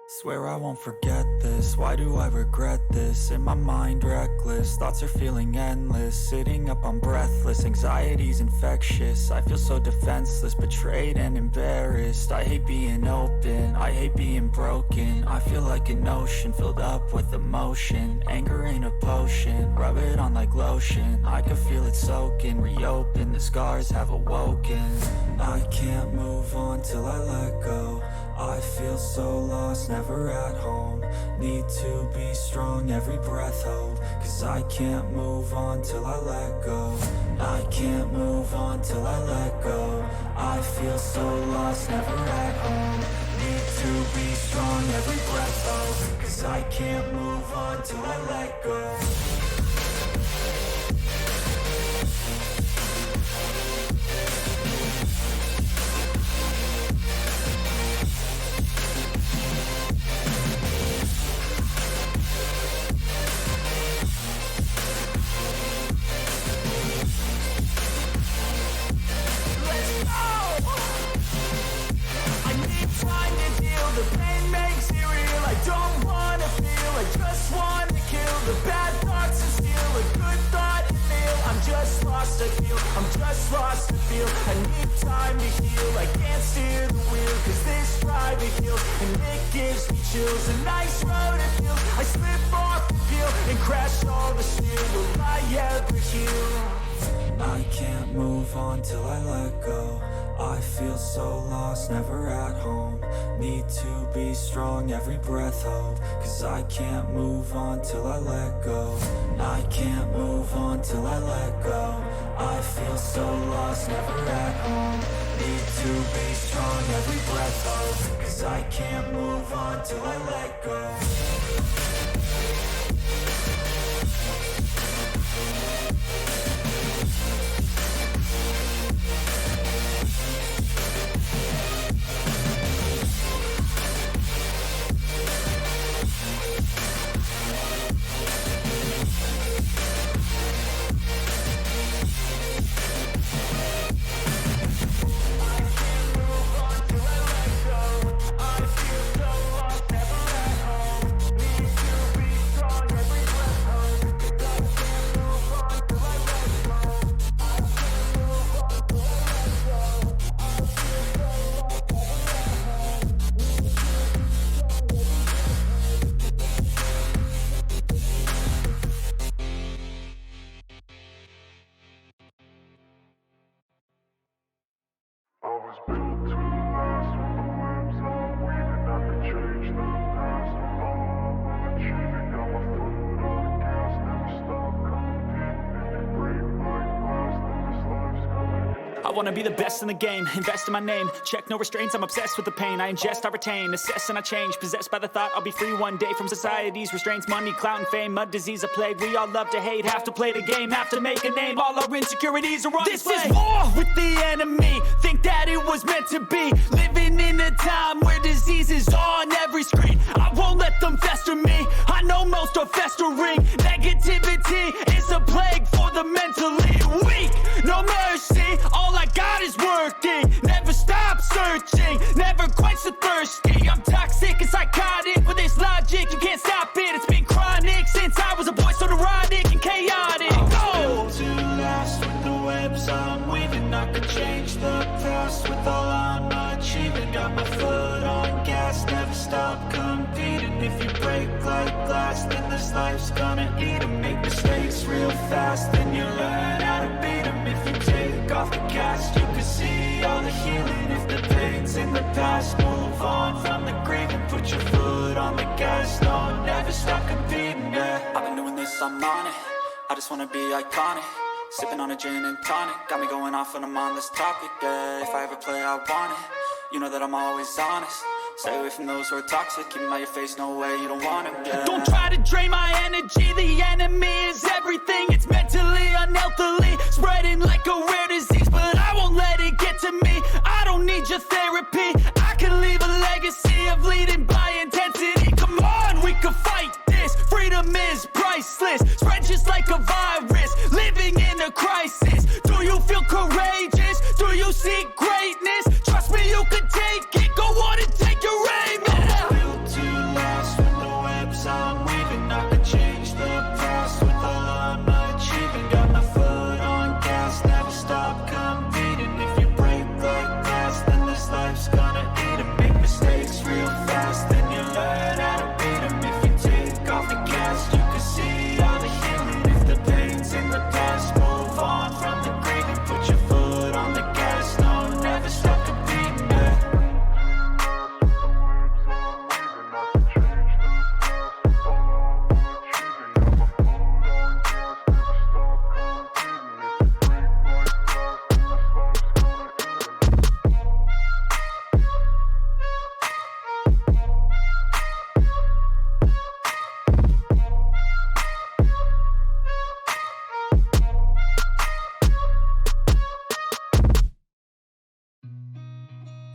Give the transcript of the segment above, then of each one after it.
Swear I won't forget this, why do I regret this? In my mind reckless, thoughts are feeling endless. Sitting up I'm breathless, anxiety's infectious. I feel so defenseless, betrayed and embarrassed. I hate being open, I hate being broken. I feel like an ocean filled up with emotion. Anger ain't a potion, rub it on like lotion. I can feel it soaking, reopen, the scars have awoken. I can't move on till I let go. I feel so lost, never at home. Need to be strong, every breath hold. Cause I can't move on till I let go. I can't move on till I let go. I feel so lost, never at home. Need to be strong, every breath hold. Cause I can't move on till I let go. The pain makes it real. I don't wanna feel, I just wanna kill the bad thoughts and steal a good thought and feel. I'm just lost, I feel, I'm just lost to feel. I need time to heal, I can't steer the wheel. Cause this drive it heals, and it gives me chills. A nice road it feels, I slip off the peel and crash all the steel. Will I ever heal? I can't move on till I let go. I feel so lost, never at home. Need to be strong, every breath hold. Cause I can't move on till I let go. I can't move on till I let go. I feel so lost, never at home. Need to be strong, every breath hold. Cause I can't move on till I let go. I wanna be the best in the game, invest in my name. Check no restraints, I'm obsessed with the pain. I ingest, I retain, assess and I change. Possessed by the thought I'll be free one day from society's restraints. Money, clout and fame, mud, disease, a plague. We all love to hate, have to play the game, have to make a name. All our insecurities are on display. This is war with the enemy, think that it was meant to be. Living in a time where disease is on every screen. I won't let them fester me, I know most are festering. Negativity is a plague for the mentally weak. No mercy, all I got is working. Never stop searching, never quench the thirsty. I'm toxic and psychotic with this logic, you can't stop it. It's been chronic since I was a boy, so neurotic and chaotic. Built to last with the webs I'm weaving. I could change the past with all I'm achieving. Got my foot on gas, never stop competing. If you break like glass, then this life's gonna eat 'em. Make mistakes real fast, then you learn how to beat 'em. If you take off the cast, you can see all the healing. If the pain's in the past, move on from the grave and put your foot on the gas. No, never stop competing, yeah. I've been doing this, I'm on it. I just wanna be iconic. Sipping on a gin and tonic, got me going off when I'm on this topic, yeah. If I ever play, I want it. You know that I'm always honest. Stay away from those who are toxic. Keep them out your face, no way, you don't want it, yeah. Don't try to drain my energy. The enemy is everything. It's mentally, unhealthily, spreading like a rare disease. But I won't let it get to me. I don't need your therapy. I can leave a legacy of leading by intensity. Come on, we can fight this. Freedom is priceless. Spread just like a virus. Living in a crisis. Do you feel courageous? Do you seek greatness? Trust me, you can take it. Go on and take your aim. Built to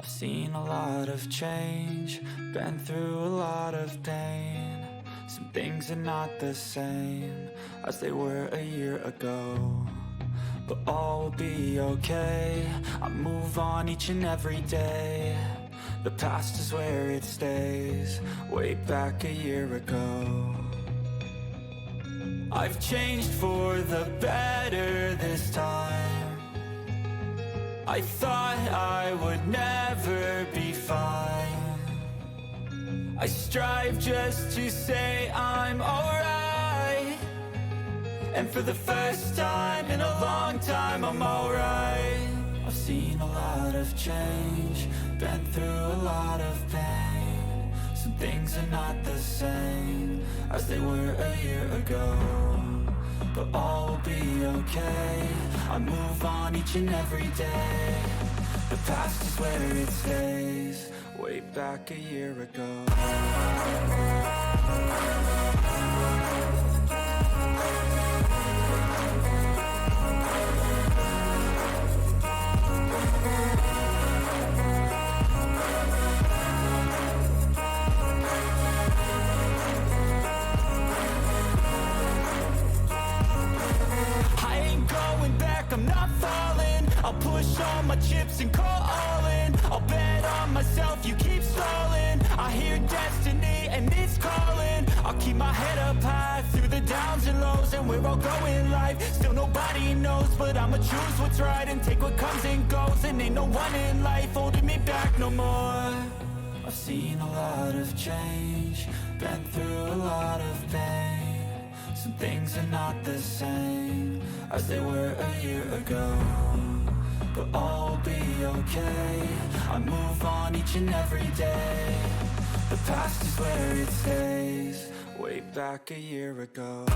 I've seen a lot of change, been through a lot of pain. Some things are not the same as they were a year ago, but all will be okay. I move on each and every day. The past is where it stays, way back a year ago. I've changed for the better this time. I thought I would never be fine. I strive just to say I'm alright, and for the first time in a long time I'm alright. I've seen a lot of change, been through a lot of pain. Some things are not the same as they were a year ago, but all will be okay. I move on each and every day. The past is where it stays, way back a year ago. I'm not falling. I'll push all my chips and call all in. I'll bet on myself, you keep stalling. I hear destiny and it's calling. I'll keep my head up high through the downs and lows, and where I'll go in life, still nobody knows. But I'ma choose what's right and take what comes and goes, and ain't no one in life holding me back no more. I've seen a lot of change, been through a lot of pain. Some things are not the same as they were a year ago, but all will be okay. I move on each and every day. The past is where it stays, way back a year ago.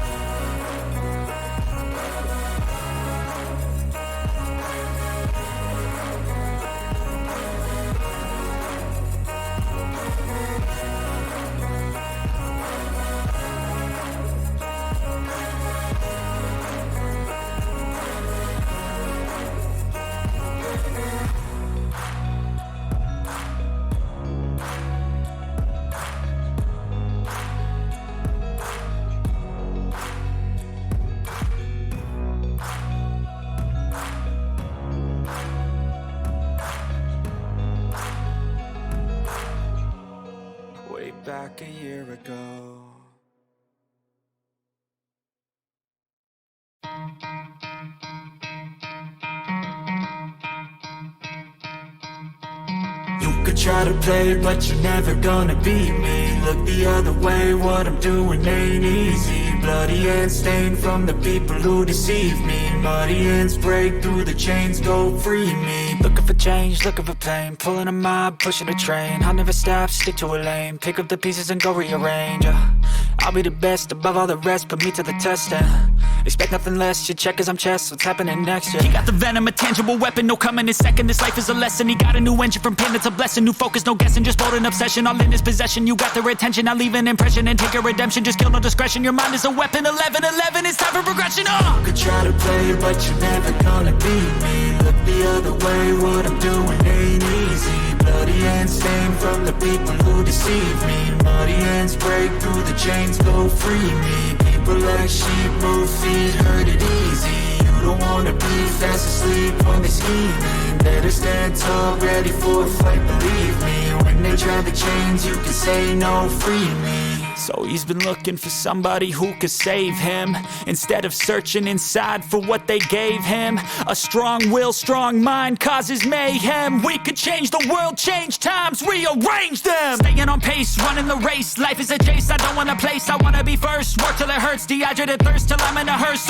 Back a year ago. You could try to play, but you're never gonna beat me. Look the other way, what I'm doing ain't easy. Bloody hands stained from the people who deceive me. Muddy hands break through the chains, go free me. Looking for change, looking for pain. Pulling a mob, pushing a train. I'll never stop, stick to a lane. Pick up the pieces and go rearrange. I'll be the best above all the rest, put me to the test and expect nothing less. Your check as I'm chess, what's happening next? Yeah. He got the venom, a tangible weapon, no coming in second. This life is a lesson. He got a new engine from pain, it's a blessing. New focus, no guessing, just bold and obsession. All in his possession, you got their attention. I'll leave an impression and take a redemption. Just kill, no discretion. Your mind is a weapon. 11-11, it's time for progression. You could try to play, but you're never gonna beat me. Look the other way, what I'm doing ain't easy. Bloody hands stained from the people who deceive me. Muddy hands break through the chains, go free me. People like sheep move feet, hurt it easy. You don't wanna be fast asleep when they're scheming. Better stand tall, ready for a fight, believe me. When they try the chains, you can say no, free me. So he's been looking for somebody who could save him, instead of searching inside for what they gave him. A strong will, strong mind causes mayhem. We could change the world, change times, rearrange them. Staying on pace, running the race. Life is a chase, I don't want a place, I wanna be first. Work till it hurts, dehydrated thirst till I'm in a hearse.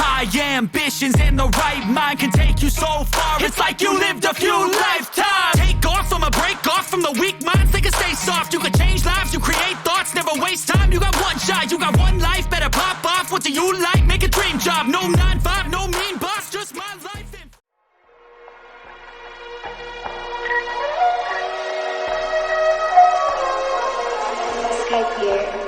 High ambitions and the right mind can take you so far. It's like you lived a few lifetimes. Take off from a break off from the weak minds. They can stay soft. You can change lives, you create thoughts, never waste time. You got one shot, you got one life. Better pop off. What do you like? Make a dream job. No 9-5, no mean boss, just my life. Skype here.